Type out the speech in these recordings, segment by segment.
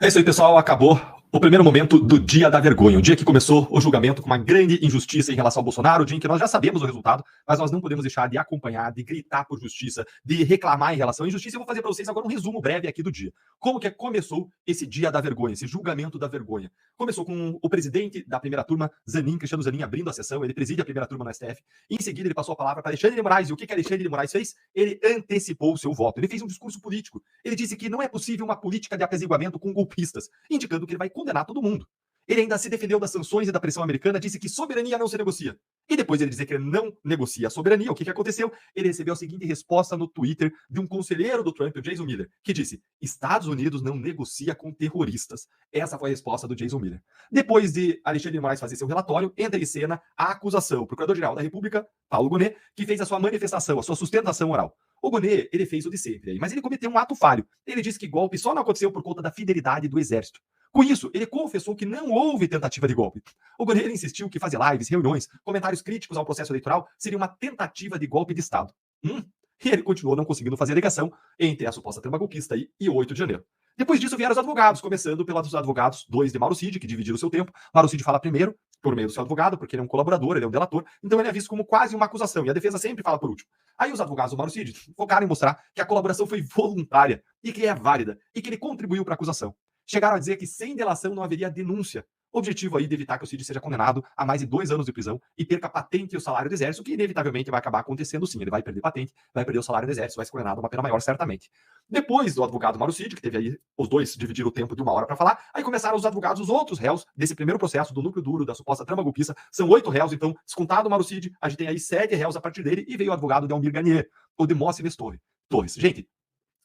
É isso aí, pessoal. Acabou o primeiro momento do Dia da Vergonha. O dia que começou o julgamento com uma grande injustiça em relação ao Bolsonaro, o dia em que nós já sabemos o resultado, mas nós não podemos deixar de acompanhar, de gritar por justiça, de reclamar em relação à injustiça. Eu vou fazer para vocês agora um resumo breve aqui do dia. Como que começou esse Dia da Vergonha, esse julgamento da vergonha? Começou com o presidente da primeira turma, Cristiano Zanin, abrindo a sessão. Ele preside a primeira turma no STF. Em seguida, ele passou a palavra para Alexandre de Moraes. E o que Alexandre de Moraes fez? Ele antecipou o seu voto. Ele fez um discurso político. Ele disse que não é possível uma política de apaziguamento com golpistas, indicando que ele vai condenar todo mundo. Ele ainda se defendeu das sanções e da pressão americana, disse que soberania não se negocia. E depois ele dizer que ele não negocia a soberania, o que aconteceu? Ele recebeu a seguinte resposta no Twitter de um conselheiro do Trump, o Jason Miller, que disse: Estados Unidos não negocia com terroristas. Essa foi a resposta do Jason Miller. Depois de Alexandre de Moraes fazer seu relatório, entra em cena a acusação. O Procurador-Geral da República, Paulo Gonet, que fez a sua manifestação, a sua sustentação oral. O Gonet, ele fez o de sempre, mas ele cometeu um ato falho. Ele disse que golpe só não aconteceu por conta da fidelidade do Exército. Com isso, ele confessou que não houve tentativa de golpe. O Gonet insistiu que fazer lives, reuniões, comentários críticos ao processo eleitoral seria uma tentativa de golpe de Estado. E ele continuou não conseguindo fazer a ligação entre a suposta trama golpista e 8 de janeiro. Depois disso vieram os advogados, começando pelos advogados, dois de Mauro Cid, que dividiram o seu tempo. Mauro Cid fala primeiro, por meio do seu advogado, porque ele é um colaborador, ele é um delator, então ele é visto como quase uma acusação, e a defesa sempre fala por último. Aí os advogados do Mauro Cid focaram em mostrar que a colaboração foi voluntária, e que é válida, e que ele contribuiu para a acusação. Chegaram a dizer que sem delação não haveria denúncia. Objetivo aí de evitar que o Cid seja condenado a mais de 2 anos de prisão e perca a patente e o salário do Exército, que inevitavelmente vai acabar acontecendo sim. Ele vai perder patente, vai perder o salário do Exército, vai ser condenado a uma pena maior, certamente. Depois do advogado Mauro Cid, que teve aí os dois dividiram o tempo de 1 hora para falar, aí começaram os advogados, os outros réus desse primeiro processo do núcleo duro da suposta trama golpista. São 8 réus, então, descontado o Mauro Cid, a gente tem aí 7 réus a partir dele, e veio o advogado de Almir Garnier, o Demóstenes Torres. Gente,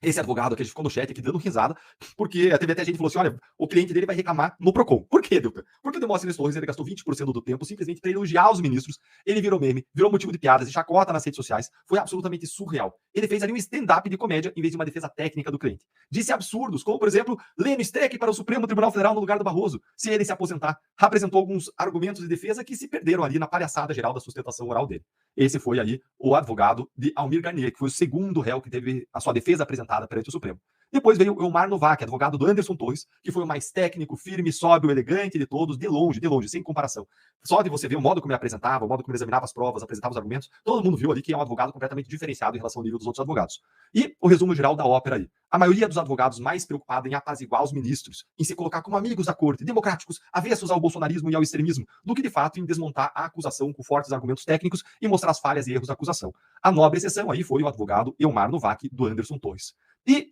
esse advogado aqui, a gente ficou no chat aqui dando risada, porque teve até gente que falou assim: olha, o cliente dele vai reclamar no Procon. Por quê, Dilton? Porque o Demóstenes Torres ele gastou 20% do tempo simplesmente para elogiar os ministros. Ele virou meme, virou motivo de piadas e chacota nas redes sociais. Foi absolutamente surreal. Ele fez ali um stand-up de comédia em vez de uma defesa técnica do cliente. Disse absurdos, como, por exemplo, Lênin Streck para o Supremo Tribunal Federal no lugar do Barroso, se ele se aposentar. Apresentou alguns argumentos de defesa que se perderam ali na palhaçada geral da sustentação oral dele. Esse foi aí o advogado de Almir Garnier, que foi o segundo réu que teve a sua defesa apresentada perante o Supremo. Depois veio o Elmar Novak, advogado do Anderson Torres, que foi o mais técnico, firme, sóbrio, elegante de todos, de longe, sem comparação. Só de você ver o modo como ele apresentava, o modo como ele examinava as provas, apresentava os argumentos, todo mundo viu ali que é um advogado completamente diferenciado em relação ao nível dos outros advogados. E o resumo geral da ópera aí. A maioria dos advogados mais preocupada em apaziguar os ministros, em se colocar como amigos da corte, democráticos, avessos ao bolsonarismo e ao extremismo, do que de fato em desmontar a acusação com fortes argumentos técnicos e mostrar as falhas e erros da acusação. A nobre exceção aí foi o advogado Elmar Novak, do Anderson Torres. E